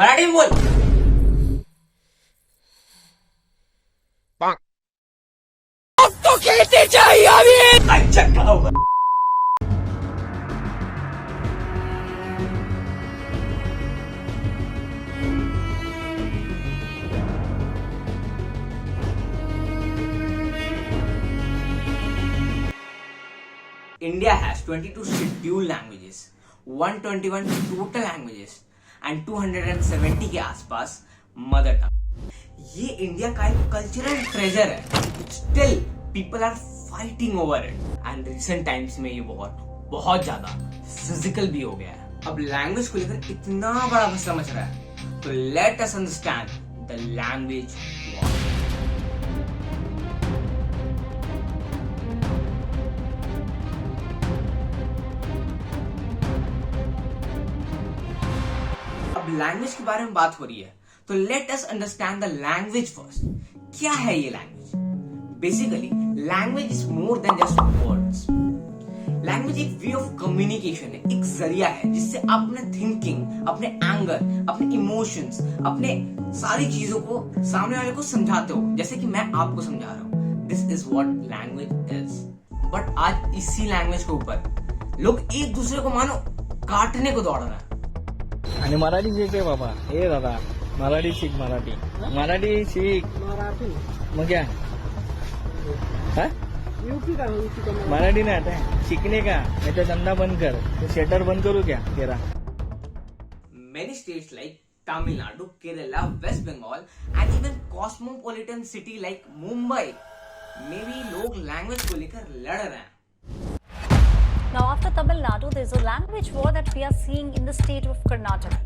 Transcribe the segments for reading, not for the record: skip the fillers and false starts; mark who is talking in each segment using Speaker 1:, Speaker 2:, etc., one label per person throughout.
Speaker 1: मराठी में बोल। तो कहते चाहिए अभी अच्छा होगा। India has 22 scheduled languages, 121 total languages and 270 के आसपास मदर टंग। ये इंडिया का एक कल्चरल ट्रेजर है। Still people are fighting over it and recent times में ये बहुत ज्यादा फिजिकल भी हो गया है। अब लैंग्वेज को लेकर इतना बड़ा मसला मच रहा है, तो let us understand the language war. अब लैंग्वेज के बारे में बात हो रही है, तो let us understand the language first. क्या है ये language? Basically language is more than just words. Language एक वे ऑफ कम्युनिकेशन है, एक जरिया है जिससे आप अपने थिंकिंग, अपने एंगर, अपने इमोशंस, अपने सारी चीजों को सामने वाले को समझाते हो, जैसे कि मैं आपको समझा रहा हूं। This is what language is. But आज इसी लैंग्वेज के ऊपर लोग एक दूसरे को मानो काटने को दौड़ रहे हैं।
Speaker 2: आणि मराठी शिके बाबा, ए दादा मराठी सीख, मराठी सीख। मग क्या हा? मराठी नहीं आता है सीखने का? नहीं तो धंधा बंद कर, तो शटर बंद करू क्या तेरा?
Speaker 1: Many states like Tamil Nadu, Kerala, West Bengal and even cosmopolitan city like Mumbai में भी लोग लैंग्वेज को लेकर लड़ रहे हैं।
Speaker 3: Now, after Tamil Nadu, there is a language war that we are seeing in the state of Karnataka.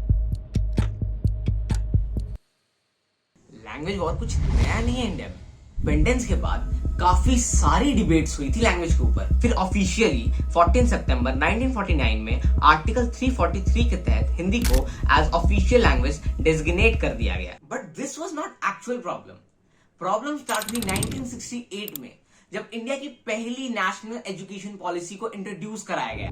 Speaker 1: Language war कुछ नया नहीं है इंडिया में। इंडिपेंडेंस के बाद काफी सारी डिबेट्स हुई थी लैंग्वेज के ऊपर। फिर ऑफिशियली 14 सितंबर 1949 में आर्टिकल 343 के तहत हिंदी को एज ऑफिशियल लैंग्वेज डेजिग्नेट कर दिया गया। But this was not actual problem. Problem start हुई 1968 में, जब इंडिया की पहली नेशनल एजुकेशन पॉलिसी को इंट्रोड्यूस कराया गया।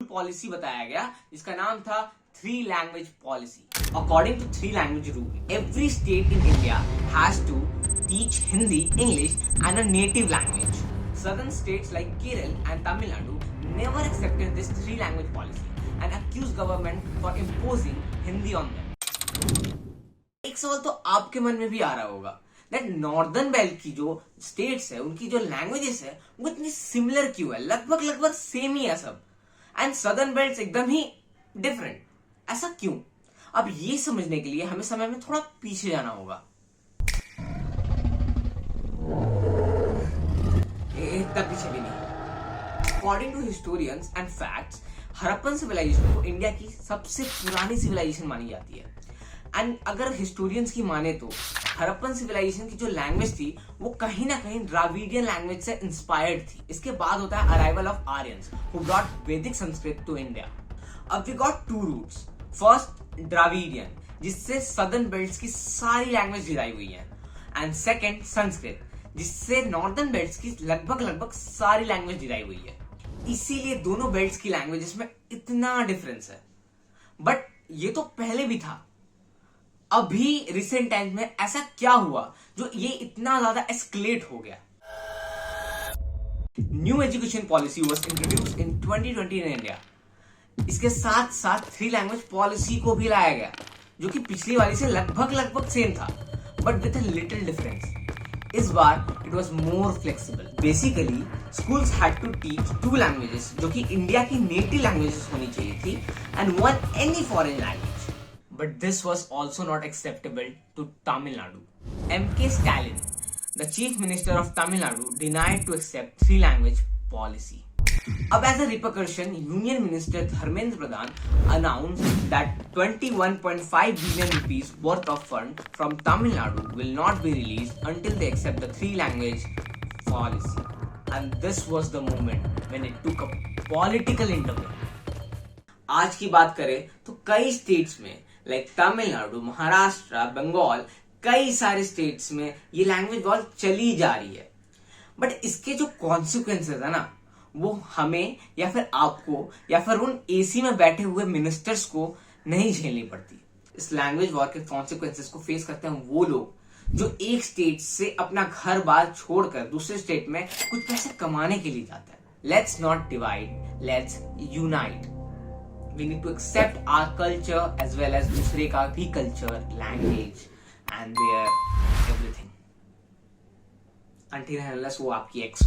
Speaker 1: पॉलिसी बताया गया जिसका नाम था 3 language policy. According to 3 language rule, every state in India has to teach Hindi, English and a native language. Southern states like Kerala and Tamil Nadu never accepted this 3 language policy and accused government for imposing Hindi on them. एक सवाल तो आपके मन में भी आ रहा होगा that northern belt की जो स्टेट्स है, उनकी जो लैंग्वेजेस है वो इतनी सिमिलर क्यों है? लगभग सेम ही है सब, एंड सदर्न बेल्ट एकदम ही डिफरेंट। ऐसा क्यों? अब ये समझने के लिए हमें समय में थोड़ा पीछे जाना होगा। इतना पीछे भी नहीं। According to historians and facts, Harappan civilisation को इंडिया की सबसे पुरानी सिविलाइजेशन मानी जाती है। एंड अगर हिस्टोरियंस की माने तो हड़प्पन सिविलाइजेशन की जो लैंग्वेज थी वो कहीं ना कहीं द्राविडियन लैंग्वेज से इंस्पायर्ड थी। इसके बाद होता है arrival of Aryans who brought Vedic Sanskrit to India. अब we got 2 roots. First Dravidian, जिससे सदर्न बेल्ट्स की सारी लैंग्वेज डिराइव हुई है, एंड सेकंड संस्कृत, जिससे नॉर्दर्न बेल्ट्स की लगभग सारी लैंग्वेज डिराइव हुई है। इसीलिए दोनों बेल्ट्स की लैंग्वेजेस में इतना डिफरेंस है। बट ये तो पहले भी था। अभी रिसेंट टाइम में ऐसा क्या हुआ जो ये इतना ज्यादा एस्केलेट हो गया? New education policy was introduced in 2020 in India. इसके साथ साथ 3 लैंग्वेज पॉलिसी को भी लाया गया, जो कि पिछली वाली से लगभग सेम था, but with a little difference. इस बार it was more flexible. Basically schools had to teach 2 languages, जो कि इंडिया की नेटिव लैंग्वेजेस होनी चाहिए थी, and 1 any foreign language. But this was also not acceptable to Tamil Nadu. M.K. Stalin, the Chief Minister of Tamil Nadu, denied to accept 3 language policy. अब as a repercussion, Union Minister Dharmendra Pradhan announced that 21.5 billion rupees worth of fund from Tamil Nadu will not be released until they accept the 3 language policy. And this was the moment when it took a political intervention. आज की बात करें तो कई states में like Tamil Nadu, Maharashtra, Bengal, कई सारे states में ये लैंग्वेज वॉर चली जा रही है। बट इसके जो कॉन्सिक्वेंसेस है ना, वो हमें या फिर आपको या फिर उन एसी में बैठे हुए मिनिस्टर्स को नहीं झेलनी पड़ती। इस लैंग्वेज वॉर के कॉन्सिक्वेंसेस को फेस करते हैं वो लोग जो एक स्टेट से अपना घर बार छोड़कर दूसरे स्टेट में कुछ पैसे कमाने के लिए जाता है। Let's not divide, let's unite. We need to accept our culture as well as दूसरे का भी culture, language and their everything, until unless वो आपकी एक्स